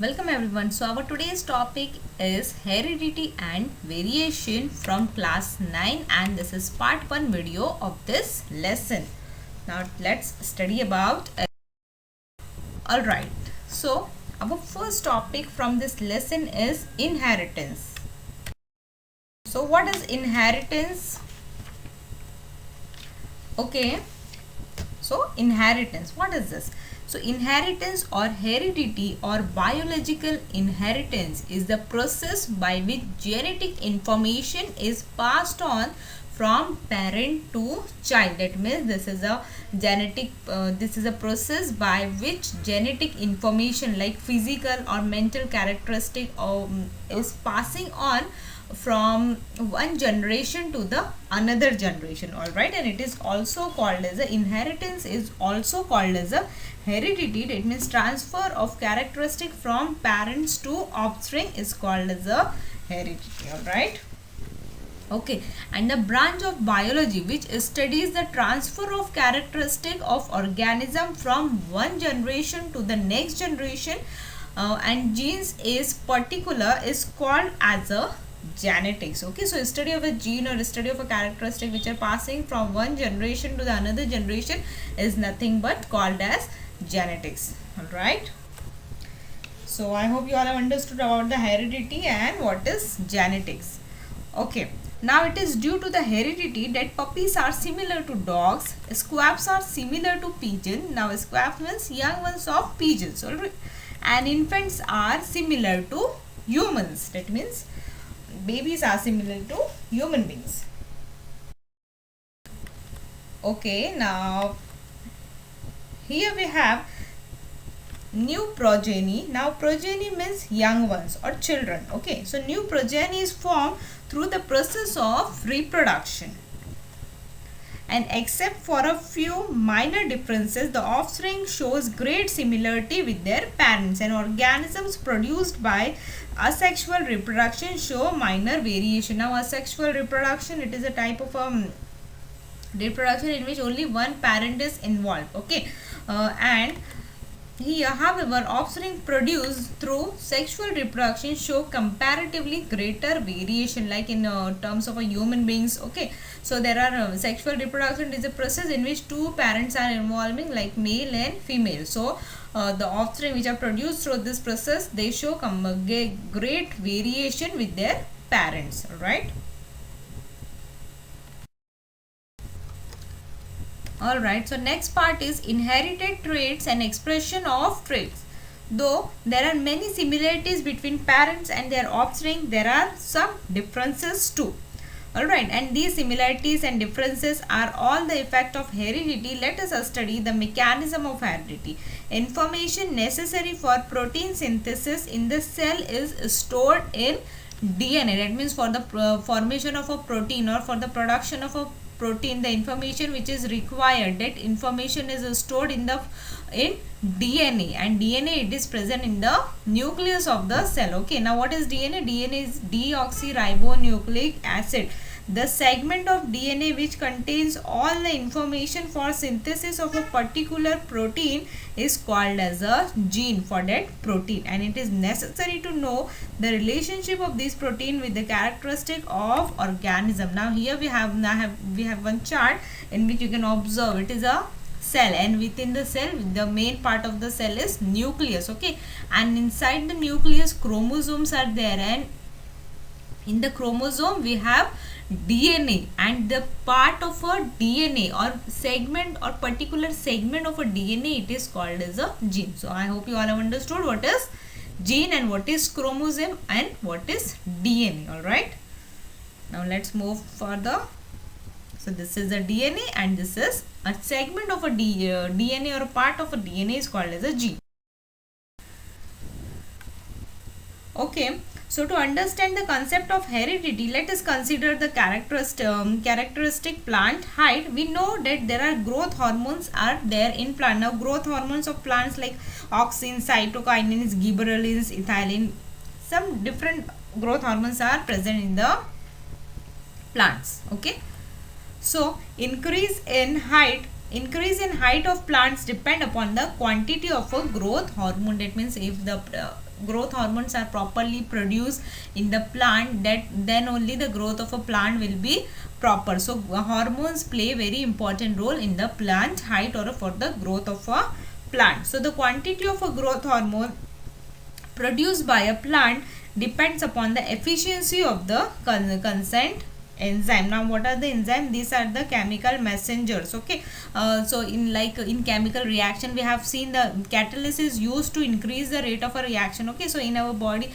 Welcome everyone. So our today's topic is heredity and variation from class 9, and this is part 1 video of this lesson. Now let's study about Alright. So our first topic from this lesson is inheritance. So what is inheritance? Okay. So inheritance, what is this? So inheritance or heredity or biological inheritance is the process by which genetic information is passed on from parent to child. That means this is a process by which genetic information like physical or mental characteristic is passing on from one generation to the another generation. All right, and it is also called as a inheritance, is also called as a heredity. That means transfer of characteristic from parents to offspring is called as a heredity. All right. Okay, and the branch of biology which studies the transfer of characteristic of organism from one generation to the next generation and genes is particular is called as a genetics. Okay, so study of a gene or study of a characteristic which are passing from one generation to the another generation is nothing but called as genetics. All right, so I hope you all have understood about the heredity and what is genetics. Okay, now it is due to the heredity that puppies are similar to dogs, squabs are similar to pigeon. Now squabs means young ones of pigeons, alright, and infants are similar to humans. That means babies are similar to human beings. Okay, now here we have new progeny. Now progeny means young ones or children. Okay, so new progeny is formed through the process of reproduction, and except for a few minor differences, the offspring shows great similarity with their parents, and organisms produced by asexual reproduction show minor variation. Now asexual reproduction, it is a type of reproduction in which only one parent is involved. Okay, and here, however, offspring produced through sexual reproduction show comparatively greater variation, like in terms of a human beings. Okay, so there are sexual reproduction is a process in which two parents are involving, like male and female. So the offspring which are produced through this process, they show great variation with their parents. All right. Alright, so next part is inherited traits and expression of traits. Though there are many similarities between parents and their offspring, there are some differences too. Alright, and these similarities and differences are all the effect of heredity. Let us study the mechanism of heredity. Information necessary for protein synthesis in the cell is stored in DNA. That means for the formation of a protein or for the production of a protein, the information which is required, that information is stored in DNA, and DNA, it is present in the nucleus of the cell. Okay, now what is DNA? DNA is deoxyribonucleic acid, the segment of DNA which contains all the information for synthesis of a particular protein is called as a gene for that protein, and it is necessary to know the relationship of this protein with the characteristic of organism. Now here we have one chart in which you can observe it is a cell, and within the cell the main part of the cell is nucleus. Okay, and inside the nucleus chromosomes are there, and in the chromosome we have DNA, and the part of a DNA or segment or particular segment of a DNA, it is called as a gene. So I hope you all have understood what is gene and what is chromosome and what is DNA. All right, now let's move further. So this is a DNA and this is a segment of a DNA or a part of a DNA is called as a gene. Okay, so to understand the concept of heredity, let us consider the characteristic plant height. We know that there are growth hormones are there in plant. Now growth hormones of plants like auxin, cytokinins, gibberellins, ethylene, some different growth hormones are present in the plants. Okay, so increase in height increase in height of plants depend upon the quantity of a growth hormone. That means if the growth hormones are properly produced in the plant, that then only the growth of a plant will be proper. So hormones play very important role in the plant height or for the growth of a plant. So the quantity of a growth hormone produced by a plant depends upon the efficiency of the consent enzyme. Now what are the enzyme? These are the chemical messengers. Okay, so in chemical reaction we have seen the catalyst is used to increase the rate of a reaction. Okay, so in our body,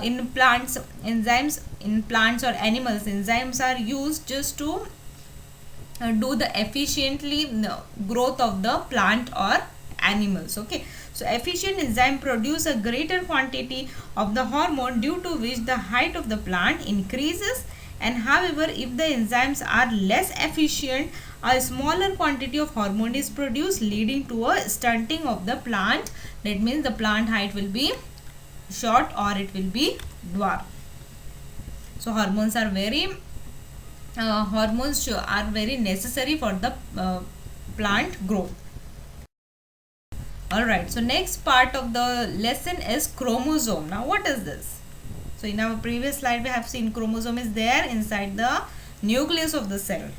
in plants, enzymes in plants or animals, enzymes are used just to do the efficiently growth of the plant or animals. Okay, so efficient enzyme produce a greater quantity of the hormone, due to which the height of the plant increases. And however, if the enzymes are less efficient, a smaller quantity of hormone is produced, leading to a stunting of the plant. That means the plant height will be short or it will be dwarf. So hormones are very necessary for the plant growth. Alright, so next part of the lesson is chromosome. Now what is this? So in our previous slide we have seen chromosome is there inside the nucleus of the cell.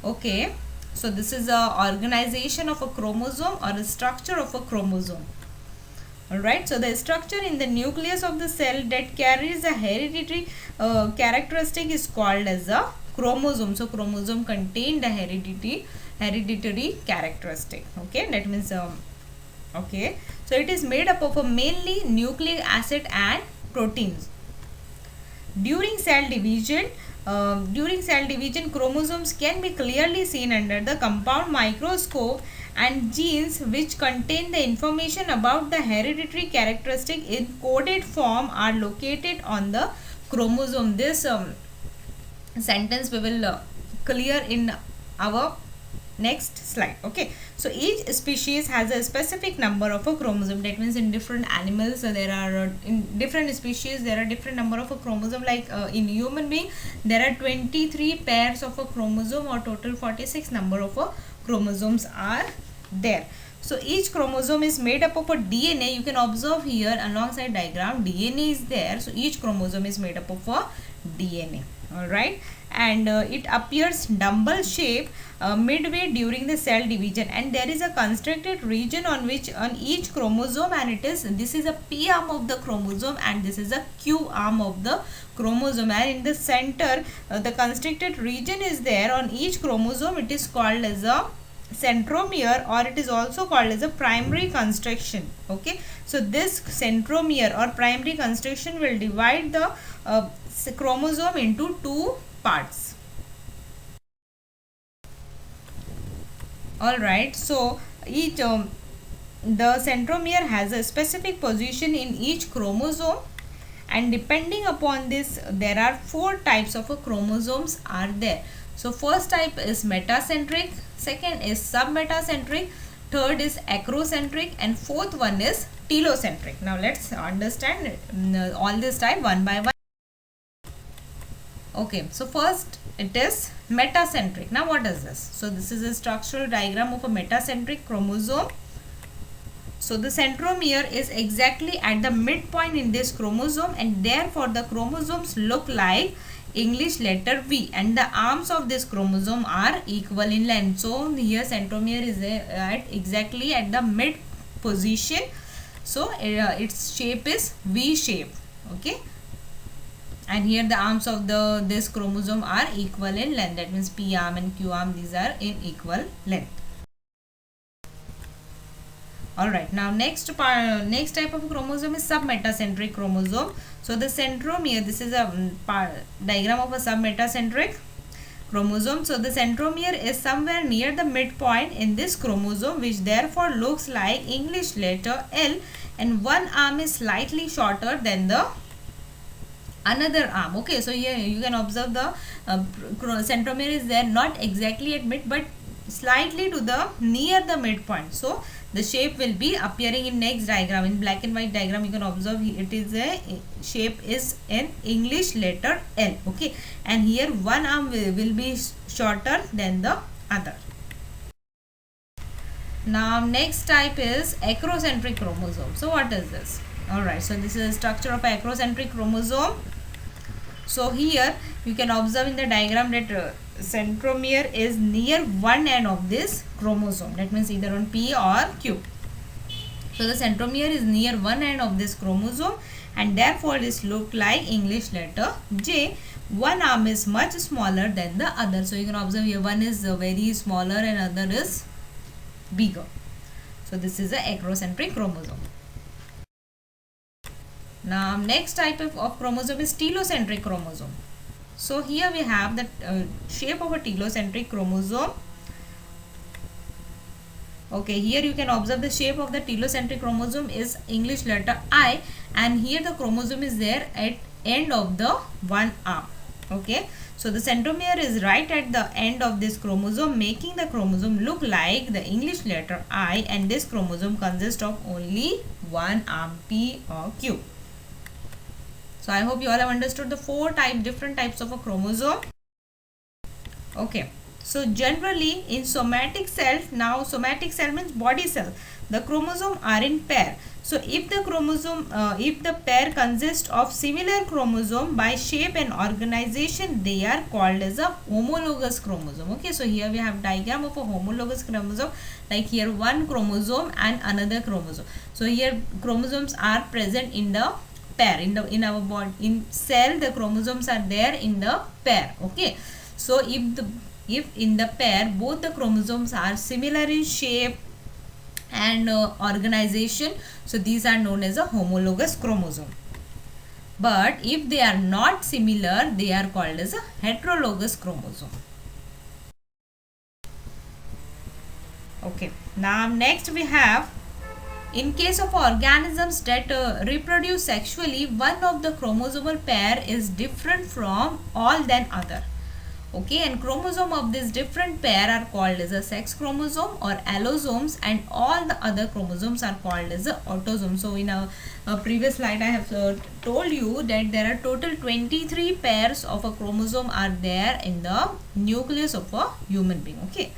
Okay, so this is a organization of a chromosome or a structure of a chromosome. Alright, so the structure in the nucleus of the cell that carries a hereditary characteristic is called as a chromosome. So chromosome contain the hereditary characteristic. Okay, that means okay, so it is made up of a mainly nucleic acid and proteins. During cell division, chromosomes can be clearly seen under the compound microscope, and genes which contain the information about the hereditary characteristic in coded form are located on the chromosome. This sentence we will clear in our next slide. Okay, so each species has a specific number of a chromosome. That means in different animals there are in different species there are different number of a chromosome. Like in human being there are 23 pairs of a chromosome, or total 46 number of a chromosomes are there. So each chromosome is made up of a DNA. You can observe here alongside diagram, DNA is there. So each chromosome is made up of a DNA. Alright, and it appears dumbbell shape midway during the cell division, and there is a constricted region on each chromosome, and this is a P arm of the chromosome and this is a Q arm of the chromosome, and in the center the constricted region is there on each chromosome. It is called as a centromere, or it is also called as a primary constriction. Okay, so this centromere or primary constriction will divide the chromosome into two parts. Alright, so each the centromere has a specific position in each chromosome, and depending upon this there are four types of chromosomes are there. So first type is metacentric, second is submetacentric, third is acrocentric, and fourth one is telocentric. Now let's understand all this type one by one. Okay, so first it is metacentric. Now what is this? So this is a structural diagram of a metacentric chromosome. So the centromere is exactly at the midpoint in this chromosome, and therefore the chromosomes look like English letter V, and the arms of this chromosome are equal in length. So here centromere is exactly at the mid position. So its shape is V shape. Okay, and here the arms of this chromosome are equal in length. That means P arm and Q arm, these are in equal length. Alright, now next type of chromosome is submetacentric chromosome. So the centromere, this is a diagram of a submetacentric chromosome. So the centromere is somewhere near the midpoint in this chromosome, which therefore looks like English letter L, and one arm is slightly shorter than the another arm. Okay, so here you can observe the centromere is there not exactly at mid, but slightly to the near the midpoint. So the shape will be appearing in next diagram. In black and white diagram you can observe it is a shape is an English letter L. Okay, and here one arm will be shorter than the other. Now next type is acrocentric chromosome. So what is this? Alright, so this is the structure of acrocentric chromosome. So here you can observe in the diagram that centromere is near one end of this chromosome. That means either on P or Q. So the centromere is near one end of this chromosome, and therefore this look like English letter J. One arm is much smaller than the other. So you can observe here one is very smaller and other is bigger. So this is a acrocentric chromosome. Now next type of chromosome is telocentric chromosome. So here we have the shape of a telocentric chromosome. Okay, here you can observe the shape of the telocentric chromosome is English letter I, and here the chromosome is there at end of the one arm. Okay, so the centromere is right at the end of this chromosome, making the chromosome look like the English letter I, and this chromosome consists of only one arm, P or Q. So I hope you all have understood the different types of a chromosome. Okay, so generally in somatic cell, now somatic cell means body cell, the chromosome are in pair. So if the chromosome, if the pair consists of similar chromosome by shape and organization, they are called as a homologous chromosome. Okay, so here we have diagram of a homologous chromosome, like here one chromosome and another chromosome. So here chromosomes are present in the pair, in our body, in cell the chromosomes are there in the pair. Okay, so if in the pair both the chromosomes are similar in shape and organization, so these are known as a homologous chromosome. But if they are not similar, they are called as a heterologous chromosome. Okay, now next we have, in case of organisms that reproduce sexually, one of the chromosomal pair is different from all than other. Okay, and chromosome of this different pair are called as a sex chromosome or allosomes, and all the other chromosomes are called as a autosomes. So in a previous slide I have told you that there are total 23 pairs of a chromosome are there in the nucleus of a human being. Okay,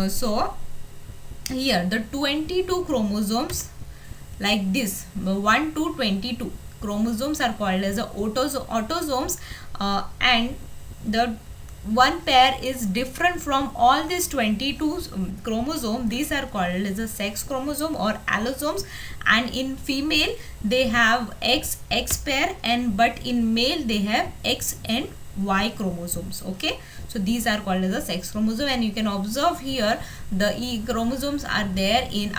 so here the 22 chromosomes like this, 1 to 22 chromosomes are called as a autosomes, and the one pair is different from all these 22 chromosome. These are called as a sex chromosome or allosomes, and in female they have X pair, and but in male they have X and Y chromosomes. Okay, so these are called as a sex chromosome, and you can observe here the E chromosomes are there in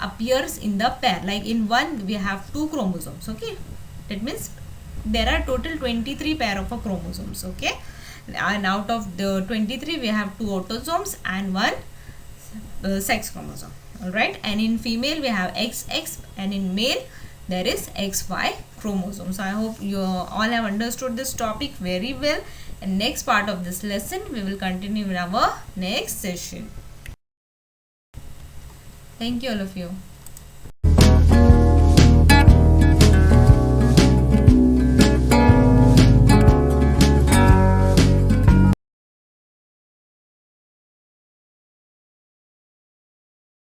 appears in the pair, like in one we have 2 chromosomes. Okay, that means there are total 23 pair of a chromosomes. Okay, and out of the 23 we have 2 autosomes and 1 sex chromosome. All right, and in female we have XX, and in male there is XY chromosome. So I hope you all have understood this topic very well, and next part of this lesson we will continue in our next session. Thank you all of you.